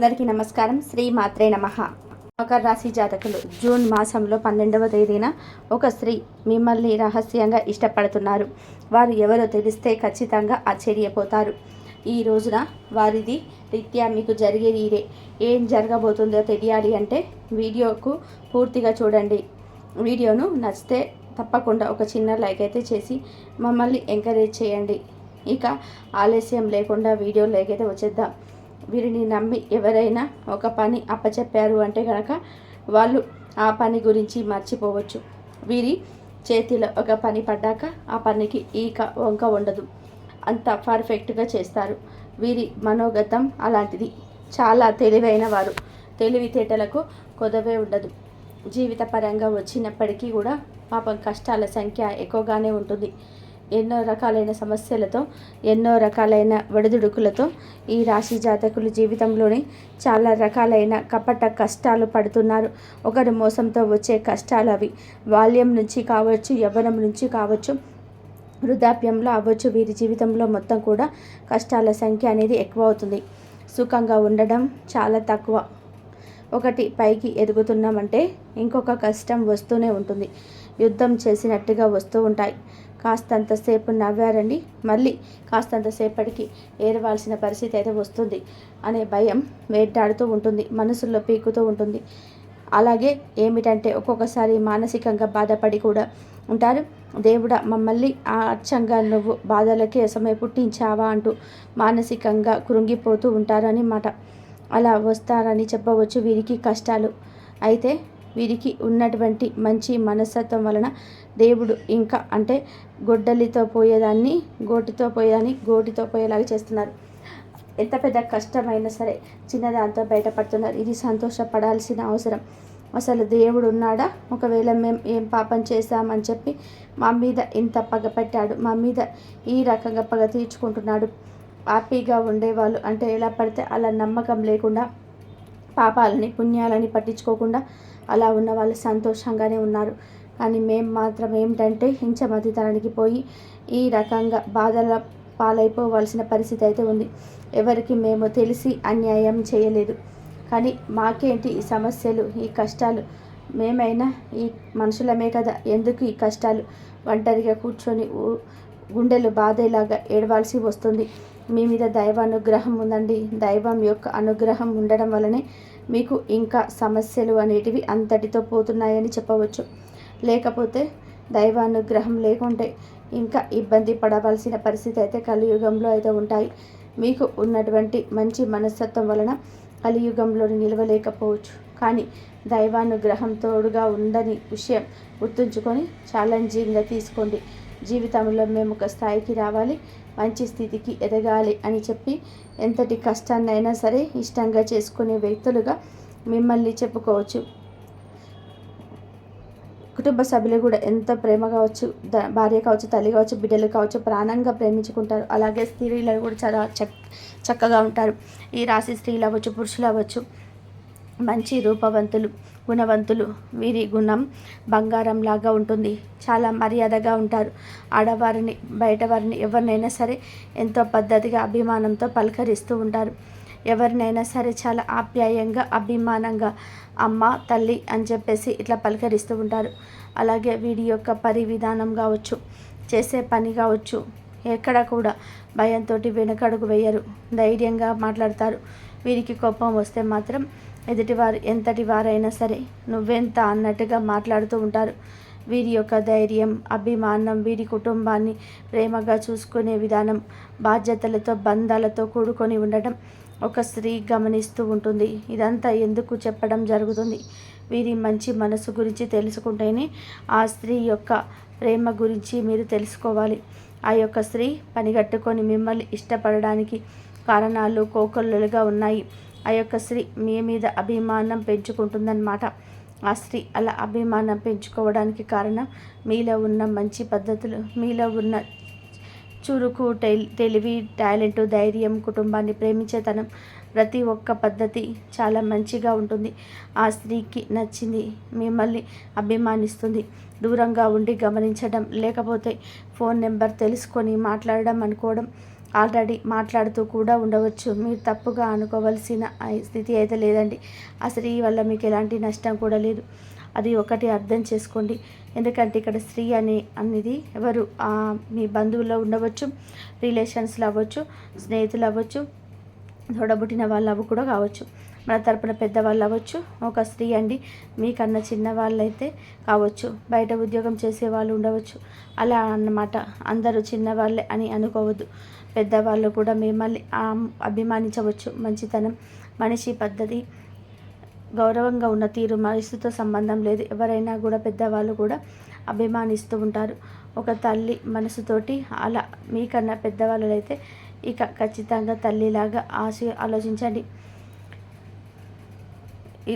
అందరికీ నమస్కారం. శ్రీ మాత్రే నమః. మకర రాశి జాతకులు జూన్ మాసంలో 12వ తేదీన ఒక స్త్రీ మిమ్మల్ని రహస్యంగా ఇష్టపడుతున్నారు. వారు ఎవరో తెలిస్తే ఖచ్చితంగా ఆశ్చర్యపోతారు. ఈ రోజున వారిది రీత్యా మీకు జరిగేది ఇదే. ఏం జరగబోతుందో తెలియాలి అంటే వీడియోకు పూర్తిగా చూడండి. వీడియోను నచ్చితే తప్పకుండా ఒక చిన్న లైక్ అయితే చేసి మమ్మల్ని ఎంకరేజ్ చేయండి. ఇక ఆలస్యం లేకుండా వీడియోలోకి అయితే వచ్చేద్దాం. వీరిని నమ్మి ఎవరైనా ఒక పని అప్పచెప్పారు అంటే కనుక వాళ్ళు ఆ పని గురించి మర్చిపోవచ్చు. వీరి చేతిలో ఒక పని పడ్డాక ఆ పనికి ఈక వంక ఉండదు. అంత పర్ఫెక్ట్గా చేస్తారు. వీరి మనోగతం అలాంటిది. చాలా తెలివైన వారు. తెలివితేటలకు కొదవే ఉండదు. జీవితపరంగా వచ్చినప్పటికీ కూడా పాపం కష్టాల సంఖ్య ఎక్కువగానే ఉంటుంది. ఎన్నో రకాలైన సమస్యలతో, ఎన్నో రకాలైన ఒడిదుడుకులతో ఈ రాశి జాతకులు జీవితంలోని చాలా రకాలైన కపట కష్టాలు పడుతున్నారు. ఒకరి మోసంతో వచ్చే కష్టాలు అవి. బాల్యం నుంచి కావచ్చు, యవ్వనం నుంచి కావచ్చు, వృద్ధాప్యంలో అవ్వచ్చు, వీరి జీవితంలో మొత్తం కూడా కష్టాల సంఖ్య అనేది ఎక్కువ అవుతుంది. సుఖంగా ఉండడం చాలా తక్కువ. ఒకటి పైకి ఎదుగుతున్నామంటే ఇంకొక కష్టం వస్తూనే ఉంటుంది. యుద్ధం చేసినట్టుగా వస్తూ ఉంటాయి. కాస్తంతసేపు నవ్వారండి, మళ్ళీ కాస్తంతసేపటికి ఏడవాల్సిన పరిస్థితి అయితే వస్తుంది అనే భయం వేటాడుతూ ఉంటుంది, మనసులో పీకుతూ ఉంటుంది. అలాగే ఏమిటంటే ఒక్కొక్కసారి మానసికంగా బాధపడి కూడా ఉంటారు. దేవుడా మమ్మల్ని అచ్చంగా నువ్వు బాధలకే సమయ పుట్టించావా అంటూ మానసికంగా కృంగిపోతూ ఉంటారని మాట. అలా వస్తారని చెప్పవచ్చు వీరికి కష్టాలు. అయితే వీరికి ఉన్నటువంటి మంచి మనస్తత్వం వలన దేవుడు ఇంకా అంటే గొడ్డలితో పోయేదాన్ని గోటితో పోయేలాగా చేస్తున్నారు. ఎంత పెద్ద కష్టమైనా సరే చిన్నదాంతో బయటపడుతున్నారు. ఇది సంతోషపడాల్సిన అవసరం. అసలు దేవుడు ఉన్నాడా? ఒకవేళ మేము ఏం పాపం చేశామని చెప్పి మా మీద ఇంత పగ పెట్టాడు, మా మీద ఈ రకంగా పగ తీర్చుకుంటున్నాడు. హ్యాపీగా ఉండేవాళ్ళు అంటే ఎలా పడితే అలా నమ్మకం లేకుండా పాపాలని పుణ్యాలని పట్టించుకోకుండా అలా ఉన్న వాళ్ళు సంతోషంగానే ఉన్నారు. కానీ మేము మాత్రం ఏమిటంటే హింసమతితనానికి పోయి ఈ రకంగా బాధల పాలైపోవాల్సిన పరిస్థితి అయితే ఉంది. ఎవరికి మేము తెలిసి అన్యాయం చేయలేదు, కానీ మాకేంటి ఈ సమస్యలు, ఈ కష్టాలు? మేమైనా ఈ మనుషులమే కదా, ఎందుకు ఈ కష్టాలు? ఒంటరిగా కూర్చొని గుండెలు బాధేలాగా ఏడవాల్సి వస్తుంది. మీ మీద దైవానుగ్రహం ఉందండి. దైవం యొక్క అనుగ్రహం ఉండడం వల్లనే మీకు ఇంకా సమస్యలు అనేటివి అంతటితో పోతున్నాయని చెప్పవచ్చు. లేకపోతే దైవానుగ్రహం లేకుంటే ఇంకా ఇబ్బంది పడవలసిన పరిస్థితి అయితే కలియుగంలో అయితే ఉంటాయి. మీకు ఉన్నటువంటి మంచి మనస్తత్వం వలన కలియుగంలో నిలవలేకపోవచ్చు, కానీ దైవానుగ్రహం తోడుగా ఉందని విషయం గుర్తుంచుకొని ఛాలెంజింగ్గా తీసుకోండి. జీవితంలో మేము ఒక స్థాయికి రావాలి, మంచి స్థితికి ఎదగాలి అని చెప్పి ఎంతటి కష్టాన్నైనా సరే ఇష్టంగా చేసుకునే వ్యక్తులుగా మిమ్మల్ని చెప్పుకోవచ్చు. కుటుంబ సభ్యులు కూడా ఎంత ప్రేమ కావచ్చు, భార్య కావచ్చు, తల్లి కావచ్చు, బిడ్డలు కావచ్చు, ప్రాణంగా ప్రేమించుకుంటారు. అలాగే స్త్రీలు కూడా చాలా చక్కగా ఉంటారు. ఈ రాశి స్త్రీలు అవ్వచ్చు, పురుషులు అవ్వచ్చు, మంచి రూపవంతులు, గుణవంతులు. వీరి గుణం బంగారం లాగా ఉంటుంది. చాలా మర్యాదగా ఉంటారు. ఆడవారిని, బయట వారిని, ఎవరినైనా సరే ఎంతో పద్ధతిగా అభిమానంతో పలకరిస్తూ ఉంటారు. ఎవరినైనా సరే చాలా ఆప్యాయంగా, అభిమానంగా అమ్మ, తల్లి అని చెప్పేసి ఇట్లా పలకరిస్తూ ఉంటారు. అలాగే వీడి యొక్క విధానం కావచ్చు, చేసే పని కావచ్చు, ఎక్కడ కూడా భయంతో వెనకడుగు వేయరు. ధైర్యంగా మాట్లాడతారు. వీరికి కోపం వస్తే మాత్రం ఎదుటివారు ఎంతటి వారైనా సరే నువ్వెంత అన్నట్టుగా మాట్లాడుతూ ఉంటారు. వీరి యొక్క ధైర్యం, అభిమానం, వీరి కుటుంబాన్ని ప్రేమగా చూసుకునే విధానం, బాధ్యతలతో, బంధాలతో కూడుకొని ఉండటం ఒక స్త్రీ గమనిస్తూ ఉంటుంది. ఇదంతా ఎందుకు చెప్పడం జరుగుతుంది? వీరి మంచి మనసు గురించి తెలుసుకుంటేనే ఆ స్త్రీ యొక్క ప్రేమ గురించి మీరు తెలుసుకోవాలి. ఆ యొక్క స్త్రీ పనిగట్టుకొని మిమ్మల్ని ఇష్టపడడానికి కారణాలు కోకొల్లలుగా ఉన్నాయి. ఆ యొక్క స్త్రీ మీ మీద అభిమానం పెంచుకుంటుందన్నమాట. ఆ స్త్రీ అలా అభిమానం పెంచుకోవడానికి కారణం మీలో ఉన్న మంచి పద్ధతులు, మీలో ఉన్న చురుకు, తెలివి, టాలెంట్, ధైర్యం, కుటుంబాన్ని ప్రేమించేతనం, ప్రతి ఒక్క పద్ధతి చాలా మంచిగా ఉంటుంది. ఆ స్త్రీకి నచ్చింది, మిమ్మల్ని అభిమానిస్తుంది. దూరంగా ఉండి గమనించడం, లేకపోతే ఫోన్ నెంబర్ తెలుసుకొని మాట్లాడడం అనుకోవడం ఆల్రెడీ మాట్లాడుతూ కూడా ఉండవచ్చు. మీరు తప్పుగా అనుకోవాల్సిన స్థితి అయితే లేదండి. ఆ స్త్రీ వల్ల మీకు ఎలాంటి నష్టం కూడా లేదు. అది ఒకటి అర్థం చేసుకోండి. ఎందుకంటే ఇక్కడ స్త్రీ అనేది ఎవరు, మీ బంధువుల్లో ఉండవచ్చు, రిలేషన్స్లో అవ్వచ్చు, స్నేహితులు అవ్వచ్చు, తోడబుట్టిన వాళ్ళు కూడా కావచ్చు, మన తరపున పెద్దవాళ్ళు అవ్వచ్చు. ఒక స్త్రీ అండి, మీకన్నా చిన్న వాళ్ళైతే కావచ్చు, బయట ఉద్యోగం చేసే వాళ్ళు ఉండవచ్చు. అలా అన్నమాట. అందరూ చిన్నవాళ్ళే అని అనుకోవద్దు. పెద్దవాళ్ళు కూడా మిమ్మల్ని అభిమానించవచ్చు. మంచితనం, మనిషి పద్ధతి, గౌరవంగా ఉన్న తీరు వయసుతో సంబంధం లేదు. ఎవరైనా కూడా పెద్దవాళ్ళు కూడా అభిమానిస్తూ ఉంటారు. ఒక తల్లి మనసుతోటి అలా మీకన్నా పెద్దవాళ్ళైతే ఇక ఖచ్చితంగా తల్లిలాగా ఆలోచించండి.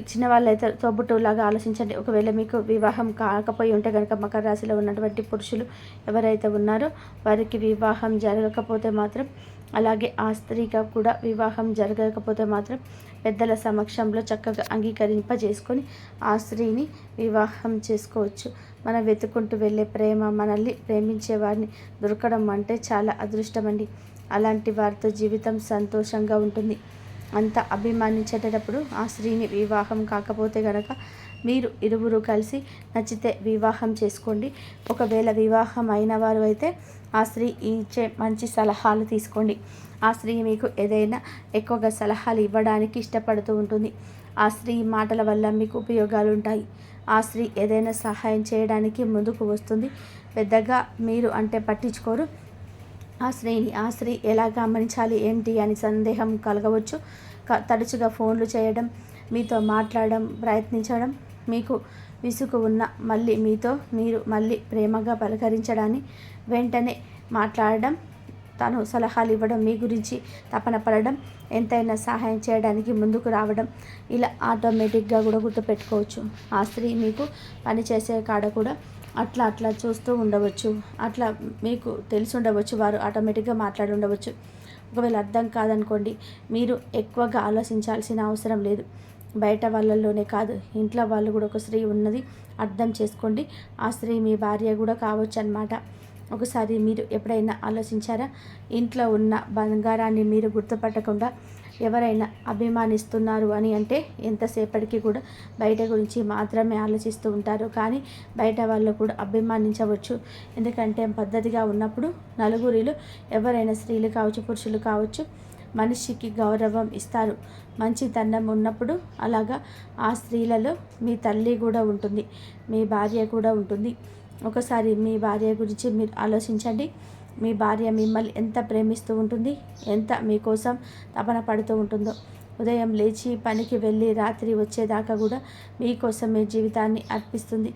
చిన్న వాళ్ళైతే తోబుట్టులాగా ఆలోచించండి. ఒకవేళ మీకు వివాహం కాకపోయి ఉంటే కనుక మకర రాశిలో ఉన్నటువంటి పురుషులు ఎవరైతే ఉన్నారో వారికి వివాహం జరగకపోతే మాత్రం, అలాగే ఆ స్త్రీగా కూడా వివాహం జరగకపోతే మాత్రం పెద్దల సమక్షంలో చక్కగా అంగీకరింపజేసుకొని ఆ స్త్రీని వివాహం చేసుకోవచ్చు. మనం వెతుకుంటూ వెళ్ళే ప్రేమ, మనల్ని ప్రేమించే వారిని దొరకడం అంటే చాలా అదృష్టం అండి. అలాంటి వారితో జీవితం సంతోషంగా ఉంటుంది. అంత అభిమానించేటప్పుడు ఆ స్త్రీని వివాహం కాకపోతే కనుక మీరు ఇరువురు కలిసి నచ్చితే వివాహం చేసుకోండి. ఒకవేళ వివాహం అయిన వారు అయితే ఆ స్త్రీ ఇచ్చే మంచి సలహాలు తీసుకోండి. ఆ స్త్రీ మీకు ఏదైనా ఎక్కువగా సలహాలు ఇవ్వడానికి ఇష్టపడుతూ ఉంటుంది. ఆ స్త్రీ మాటల వల్ల మీకు ఉపయోగాలు ఉంటాయి. ఆ స్త్రీ ఏదైనా సహాయం చేయడానికి ముందుకు వస్తుంది. పెద్దగా మీరు అంటే పట్టించుకోరు. ఆ స్త్రీ ఎలా గమనించాలి ఏంటి అని సందేహం కలగవచ్చు. తరచుగా ఫోన్లు చేయడం, మీతో మాట్లాడడం ప్రయత్నించడం, మీకు విసుగు ఉన్న మీరు మళ్ళీ ప్రేమగా పలకరించడాన్ని వెంటనే మాట్లాడడం, తను సలహాలు ఇవ్వడం, మీ గురించి తపన పడడం, ఎంతైనా సహాయం చేయడానికి ముందుకు రావడం, ఇలా ఆటోమేటిక్గా కూడా గుర్తుపెట్టుకోవచ్చు. ఆ స్త్రీ మీకు పనిచేసే కాడ కూడా అట్లా చూస్తూ ఉండవచ్చు. అట్లా మీకు తెలిసి ఉండవచ్చు, వారు ఆటోమేటిక్గా మాట్లాడి ఉండవచ్చు. ఒకవేళ అర్థం కాదనుకోండి, మీరు ఎక్కువగా ఆలోచించాల్సిన అవసరం లేదు. బయట వాళ్ళల్లోనే కాదు, ఇంట్లో వాళ్ళు కూడా ఒక స్త్రీ ఉన్నది అర్థం చేసుకోండి. ఆ స్త్రీ మీ భార్య కూడా కావచ్చు అన్నమాట. ఒకసారి మీరు ఎప్పుడైనా ఆలోచించారా? ఇంట్లో ఉన్న బంగారాన్ని మీరు గుర్తుపట్టకుండా ఎవరైనా అభిమానిస్తున్నారు అని అంటే ఎంతసేపటికి కూడా బయట గురించి మాత్రమే ఆలోచిస్తూ ఉంటారు. కానీ బయట వాళ్ళు కూడా అభిమానించవచ్చు. ఎందుకంటే పద్ధతిగా ఉన్నప్పుడు నలుగురిలో ఎవరైనా స్త్రీలు కావచ్చు, పురుషులు కావచ్చు, మనిషికి గౌరవం ఇస్తారు. మంచితనం ఉన్నప్పుడు అలాగా ఆ స్త్రీలలో మీ తల్లి కూడా ఉంటుంది, మీ భార్య కూడా ఉంటుంది. ఒకసారి మీ భార్య గురించి మీరు ఆలోచించండి. మీ భార్య మిమ్మల్ని ఎంత ప్రేమిస్తూ ఉంటుంది, ఎంత మీకోసం తపన పడుతూ ఉంటుందో. ఉదయం లేచి పనికి వెళ్ళి రాత్రి వచ్చేదాకా కూడా మీకోసమే జీవితాన్ని అర్పిస్తుంది.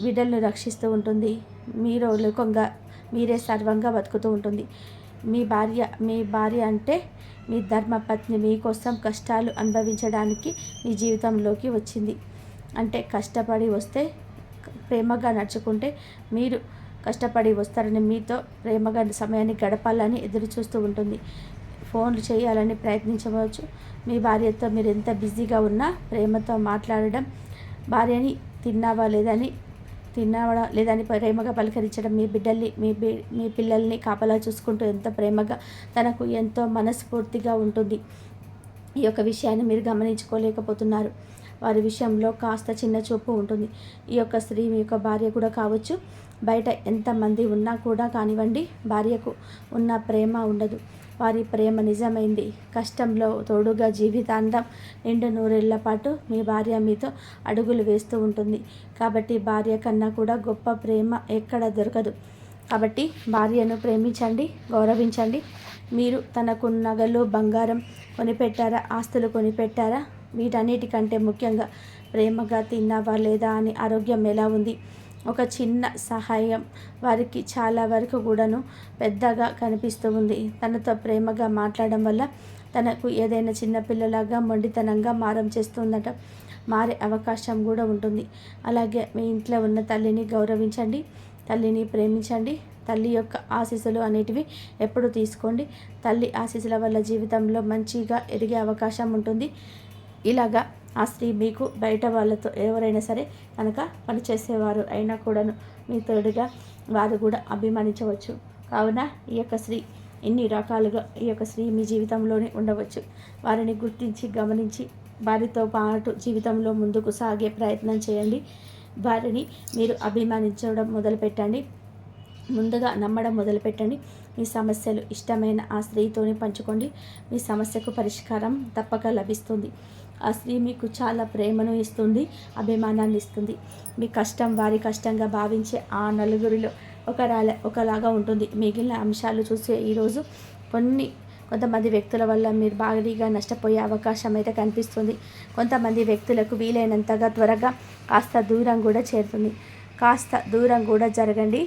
బిడ్డలను రక్షిస్తూ ఉంటుంది. మీరు లోకంగా మీరే సర్వంగా బతుకుతూ ఉంటుంది. మీ భార్య అంటే మీ ధర్మపత్ని మీకోసం కష్టాలు అనుభవించడానికి మీ జీవితంలోకి వచ్చింది. అంటే కష్టపడి వస్తే, ప్రేమగా నడుచుకుంటే మీరు కష్టపడి వస్తారని, మీతో ప్రేమగా సమయాన్ని గడపాలని ఎదురు చూస్తూ ఉంటుంది. ఫోన్లు చేయాలని ప్రయత్నించవచ్చు. మీ భార్యతో మీరు ఎంత బిజీగా ఉన్నా ప్రేమతో మాట్లాడడం, భార్యని తిన్నావా లేదని ప్రేమగా పలకరించడం, మీ బిడ్డల్ని మీ పిల్లల్ని కాపలా చూసుకుంటూ ఎంత ప్రేమగా, తనకు ఎంతో మనస్ఫూర్తిగా ఉంటుంది. ఈ యొక్క విషయాన్ని మీరు గమనించుకోలేకపోతున్నారు. వారి విషయంలో కాస్త చిన్న చూపు ఉంటుంది. ఈ యొక్క స్త్రీ మీ యొక్క భార్య కూడా కావచ్చు. బయట ఎంతమంది ఉన్నా కూడా కానివ్వండి, భార్యకు ఉన్న ప్రేమ ఉండదు. వారి ప్రేమ నిజమైంది. కష్టంలో తోడుగా జీవితాంతం నిండు నూరేళ్ల పాటు మీ భార్య మీతో అడుగులు వేస్తూ ఉంటుంది. కాబట్టి భార్య కన్నా కూడా గొప్ప ప్రేమ ఎక్కడ దొరకదు. కాబట్టి భార్యను ప్రేమించండి, గౌరవించండి. మీరు తనకు నగలు, బంగారం కొనిపెట్టారా, ఆస్తులు కొనిపెట్టారా? వీటన్నిటికంటే ముఖ్యంగా ప్రేమగా తిన్నావా లేదా అని, ఆరోగ్యం ఎలా ఉంది, ఒక చిన్న సహాయం వారికి చాలా వరకు కూడాను పెద్దగా కనిపిస్తూ ఉంది. తనతో ప్రేమగా మాట్లాడడం వల్ల తనకు ఏదైనా చిన్నపిల్లలాగా మొండితనంగా మారం చేస్తుందట. మారే అవకాశం కూడా ఉంటుంది. అలాగే మీ ఇంట్లో ఉన్న తల్లిని గౌరవించండి, తల్లిని ప్రేమించండి. తల్లి యొక్క ఆశీస్సులు అనేటివి ఎప్పుడు తీసుకోండి. తల్లి ఆశీస్సుల వల్ల జీవితంలో మంచిగా ఎదిగే అవకాశం ఉంటుంది. ఇలాగా ఆ స్త్రీ మీకు బయట వాళ్ళతో ఎవరైనా సరే కనుక పనిచేసేవారు అయినా కూడాను మీ తోడుగా వారు కూడా అభిమానించవచ్చు. కావున ఈ యొక్క స్త్రీ ఎన్ని రకాలుగా ఈ యొక్క స్త్రీ మీ జీవితంలోనే ఉండవచ్చు. వారిని గుర్తించి గమనించి వారితో పాటు జీవితంలో ముందుకు సాగే ప్రయత్నం చేయండి. వారిని మీరు అభిమానించడం మొదలుపెట్టండి. ముందుగా నమ్మడం మొదలుపెట్టండి. మీ సమస్యలు ఇష్టమైన ఆ స్త్రీతోనే పంచుకోండి. మీ సమస్యకు పరిష్కారం తప్పక లభిస్తుంది. ఆ స్త్రీ మీకు చాలా ప్రేమను ఇస్తుంది, అభిమానాన్ని ఇస్తుంది. మీ కష్టం వారి కష్టంగా భావించే ఆ నలుగురిలో ఒకలాగా ఉంటుంది. మిగిలిన అంశాలు చూసే ఈరోజు కొంతమంది వ్యక్తుల వల్ల మీరు భారీగా నష్టపోయే అవకాశం అయితే కనిపిస్తుంది. కొంతమంది వ్యక్తులకు వీలైనంతగా త్వరగా కాస్త దూరం కూడా చేరుతుంది. కాస్త దూరం కూడా జరగండి.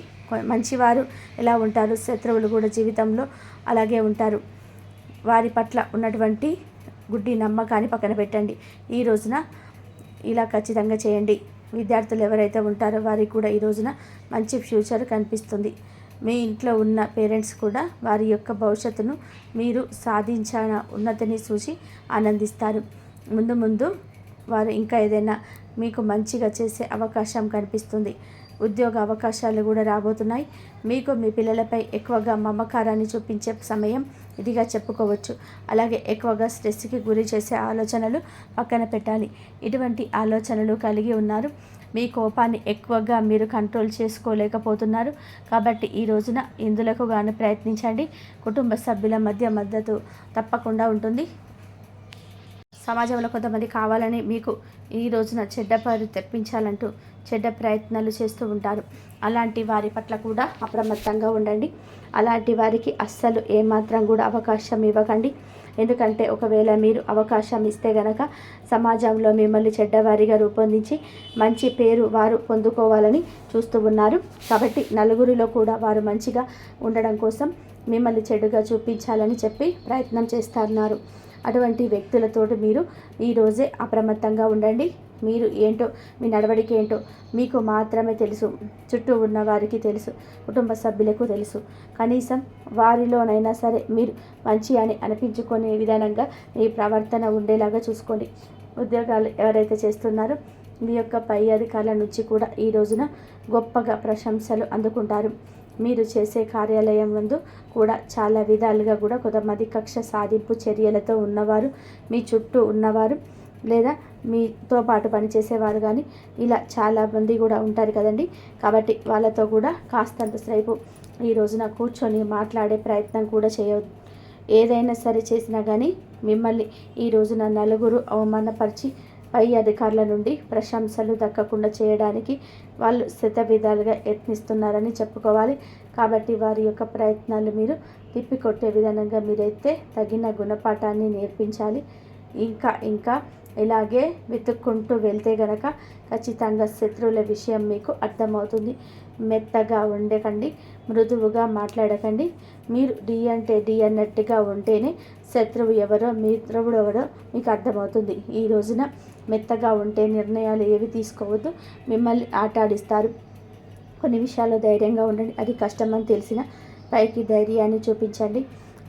మంచివారు ఎలా ఉంటారు, శత్రువులు కూడా జీవితంలో అలాగే ఉంటారు. వారి పట్ల ఉన్నటువంటి గుడ్డి నమ్మకాన్ని పక్కన పెట్టండి. ఈ రోజున ఇలా ఖచ్చితంగా చేయండి. విద్యార్థులు ఎవరైతే ఉంటారో వారికి కూడా ఈ రోజున మంచి ఫ్యూచర్ కనిపిస్తుంది. మీ ఇంట్లో ఉన్న పేరెంట్స్ కూడా వారి యొక్క భవిష్యత్తును మీరు సాధించిన ఉన్నతిని చూసి ఆనందిస్తారు. ముందు వారు ఇంకా ఏదైనా మీకు మంచిగా చేసే అవకాశం కనిపిస్తుంది. ఉద్యోగ అవకాశాలు కూడా రాబోతున్నాయి. మీకు మీ పిల్లలపై ఎక్కువగా మమకారాన్ని చూపించే సమయం ఇదిగా చెప్పుకోవచ్చు. అలాగే ఎక్కువగా స్ట్రెస్కి గురి చేసే ఆలోచనలు పక్కన పెట్టాలి. ఇటువంటి ఆలోచనలు కలిగి ఉన్నారు. మీ కోపాన్ని ఎక్కువగా మీరు కంట్రోల్ చేసుకోలేకపోతున్నారు. కాబట్టి ఈ రోజున ఇందులకు గాను ప్రయత్నించండి. కుటుంబ సభ్యుల మధ్య మద్దతు తప్పకుండా ఉంటుంది. సమాజంలో కొంతమంది కావాలని మీకు ఈ రోజున చెడ్డ పేరు తెప్పించాలంటూ చెడ్డ ప్రయత్నాలు చేస్తూ ఉంటారు. అలాంటి వారి పట్ల కూడా అప్రమత్తంగా ఉండండి. అలాంటి వారికి అస్సలు ఏమాత్రం కూడా అవకాశం ఇవ్వకండి. ఎందుకంటే ఒకవేళ మీరు అవకాశం ఇస్తే గనక సమాజంలో మిమ్మల్ని చెడ్డవారిగా రూపొందించి మంచి పేరు వారు పొందుకోవాలని చూస్తూ ఉన్నారు. కాబట్టి నలుగురిలో కూడా వారు మంచిగా ఉండడం కోసం మిమ్మల్ని చెడుగా చూపించాలని చెప్పి ప్రయత్నం చేస్తున్నారు. అటువంటి వ్యక్తులతోటి మీరు ఈరోజే అప్రమత్తంగా ఉండండి. మీరు ఏంటో, మీ నడవడిక ఏంటో మీకు మాత్రమే తెలుసు. చుట్టూ ఉన్న వారికి తెలుసు, కుటుంబ సభ్యులకు తెలుసు. కనీసం వారిలోనైనా సరే మీరు మంచి అని అనిపించుకునే విధానంగా మీ ప్రవర్తన ఉండేలాగా చూసుకోండి. ఉద్యోగాలు ఎవరైతే చేస్తున్నారో మీ యొక్క పై అధికారుల నుంచి కూడా ఈ రోజున గొప్పగా ప్రశంసలు అందుకుంటారు. మీరు చేసే కార్యాలయం ముందు కూడా చాలా విధాలుగా కూడా కొంతమంది కక్ష సాధింపు చర్యలతో ఉన్నవారు, మీ చుట్టూ ఉన్నవారు లేదా మీతో పాటు పనిచేసేవారు కానీ ఇలా చాలామంది కూడా ఉంటారు కదండి. కాబట్టి వాళ్ళతో కూడా కాస్తంత సేపు ఈ రోజున కూర్చొని మాట్లాడే ప్రయత్నం కూడా చేయవద్దు. ఏదైనా సరే చేసినా కానీ మిమ్మల్ని ఈ రోజున నలుగురు అవమానపరిచి పై అధికారుల నుండి ప్రశంసలు దక్కకుండా చేయడానికి వాళ్ళు విధాలుగా యత్నిస్తున్నారని చెప్పుకోవాలి. కాబట్టి వారి యొక్క ప్రయత్నాలు మీరు తిప్పికొట్టే విధానంగా మీరైతే తగిన గుణపాఠాన్ని నేర్పించాలి. ఇంకా ఇలాగే వెతుక్కుంటూ వెళ్తే గనక ఖచ్చితంగా శత్రువుల విషయం మీకు అర్థమవుతుంది. మెత్తగా ఉండకండి, మృదువుగా మాట్లాడకండి. మీరు డి అంటే డి అన్నట్టుగా ఉంటేనే శత్రువు ఎవరో మిత్రుడు ఎవరో మీకు అర్థమవుతుంది. ఈ రోజున మెత్తగా ఉంటే నిర్ణయాలు ఏవి తీసుకోవద్దు, మిమ్మల్ని ఆటాడిస్తారు. కొన్ని విషయాల్లో ధైర్యంగా ఉండండి. అది కష్టమని తెలిసిన పైకి ధైర్యాన్ని చూపించండి.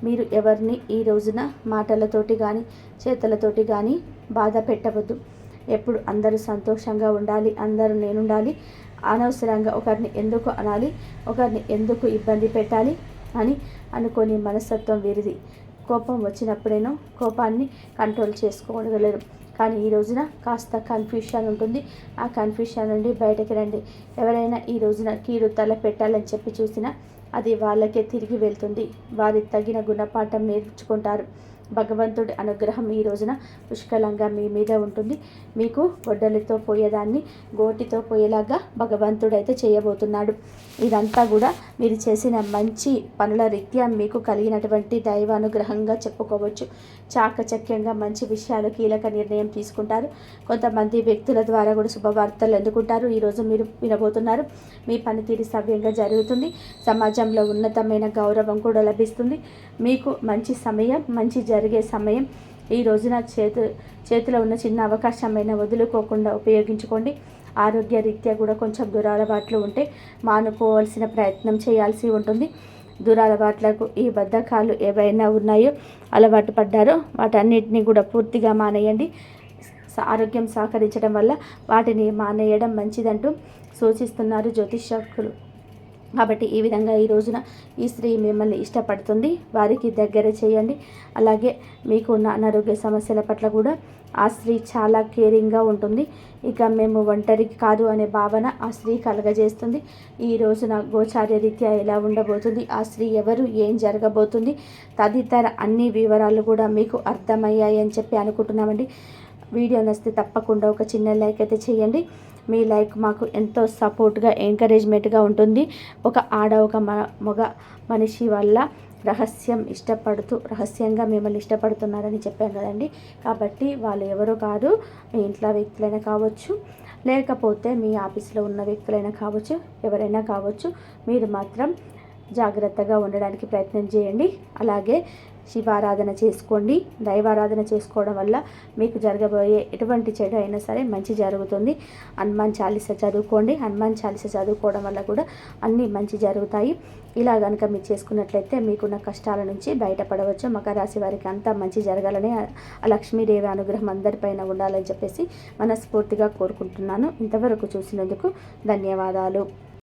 మీరు ఎవరిని ఈ రోజున మాటలతోటి కానీ చేతులతోటి కానీ బాధ పెట్టవద్దు. ఎప్పుడు అందరూ సంతోషంగా ఉండాలి, అందరూ నేనుండాలి, అనవసరంగా ఒకరిని ఎందుకు అనాలి, ఒకరిని ఎందుకు ఇబ్బంది పెట్టాలి అని అనుకోని మనస్తత్వం వీరిది. కోపం వచ్చినప్పుడేనో కోపాన్ని కంట్రోల్ చేసుకోగలరు. కానీ ఈ రోజున కాస్త కన్ఫ్యూషన్ ఉంటుంది. ఆ కన్ఫ్యూషన్ నుండి బయటకు రండి. ఎవరైనా ఈ రోజున కీడు తల పెట్టాలని చెప్పి చూసినా అది వాళ్ళకే తిరిగి వెళ్తుంది. వారి తగిన గుణపాఠం నేర్చుకుంటారు. భగవంతుడి అనుగ్రహం ఈ రోజున పుష్కలంగా మీ మీద ఉంటుంది. మీకు గొడ్డలితో పోయేదాన్ని గోటితో పోయేలాగా భగవంతుడైతే చేయబోతున్నాడు. ఇదంతా కూడా మీరు చేసిన మంచి పనుల రీత్యా మీకు కలిగినటువంటి దైవ అనుగ్రహంగా చెప్పుకోవచ్చు. చాకచక్యంగా మంచి విషయాలు కీలక నిర్ణయం తీసుకుంటారు. కొంతమంది వ్యక్తుల ద్వారా కూడా శుభవార్తలు అందుకుంటారు. ఈరోజు మీరు వినబోతున్నారు. మీ పనితీరు సవ్యంగా జరుగుతుంది. సమాజంలో ఉన్నతమైన గౌరవం కూడా లభిస్తుంది. మీకు మంచి సమయం, మంచి జరిగే సమయం. ఈ రోజున చేతిలో ఉన్న చిన్న అవకాశమైన వదులుకోకుండా ఉపయోగించుకోండి. ఆరోగ్య రీత్యా కూడా కొంచెం దురలవాట్లు ఉంటే మానుకోవాల్సిన ప్రయత్నం చేయాల్సి ఉంటుంది. దురలవాట్లకు ఈ బద్ధకాలు ఏవైనా ఉన్నాయో, అలవాటు పడ్డారో వాటన్నిటిని కూడా పూర్తిగా మానేయండి. ఆరోగ్యం సహకరించడం వల్ల వాటిని మానేయడం మంచిదంటూ సూచిస్తున్నారు జ్యోతిష్కులు. కాబట్టి ఈ విధంగా ఈ రోజున ఈ స్త్రీ మిమ్మల్ని ఇష్టపడుతుంది, వారికి దగ్గర చేయండి. అలాగే మీకు ఉన్న అనారోగ్య సమస్యల పట్ల కూడా ఆ స్త్రీ చాలా కేరింగ్గా ఉంటుంది. ఇక మేము ఒంటరికి కాదు అనే భావన ఆ స్త్రీ కలగజేస్తుంది. ఈ రోజున గోచార్య రీత్యా ఎలా ఉండబోతుంది, ఆ స్త్రీ ఎవరు, ఏం జరగబోతుంది తదితర అన్ని వివరాలు కూడా మీకు అర్థమయ్యాయి అని చెప్పి అనుకుంటున్నామండి. వీడియో నచ్చితే తప్పకుండా ఒక చిన్న లైక్ అయితే చేయండి. మీ లైక్ మాకు ఎంతో సపోర్ట్గా ఎంకరేజ్మెంట్గా ఉంటుంది. ఒక మగ మనిషి వల్ల రహస్యంగా మిమ్మల్ని ఇష్టపడుతున్నారని చెప్పాం కదండి. కాబట్టి వాళ్ళు ఎవరో కాదు, మీ ఇంట్లో వ్యక్తులైనా కావచ్చు, లేకపోతే మీ ఆఫీస్లో ఉన్న వ్యక్తులైనా కావచ్చు, ఎవరైనా కావచ్చు. మీరు మాత్రం జాగ్రత్తగా ఉండడానికి ప్రయత్నం చేయండి. అలాగే శివారాధన చేసుకోండి. దైవారాధన చేసుకోవడం వల్ల మీకు జరగబోయే ఎటువంటి చెడు అయినా సరే మంచి జరుగుతుంది. హనుమాన్ చాలీస చదువుకోండి. హనుమాన్ చాలీస చదువుకోవడం వల్ల కూడా అన్నీ మంచి జరుగుతాయి. ఇలా కనుక మీరు చేసుకున్నట్లయితే మీకున్న కష్టాల నుంచి బయటపడవచ్చు. మకర రాశి వారికి అంతా మంచి జరగాలని, ఆ లక్ష్మీదేవి అనుగ్రహం అందరిపైన ఉండాలని చెప్పేసి మనస్ఫూర్తిగా కోరుకుంటున్నాను. ఇంతవరకు చూసినందుకు ధన్యవాదాలు.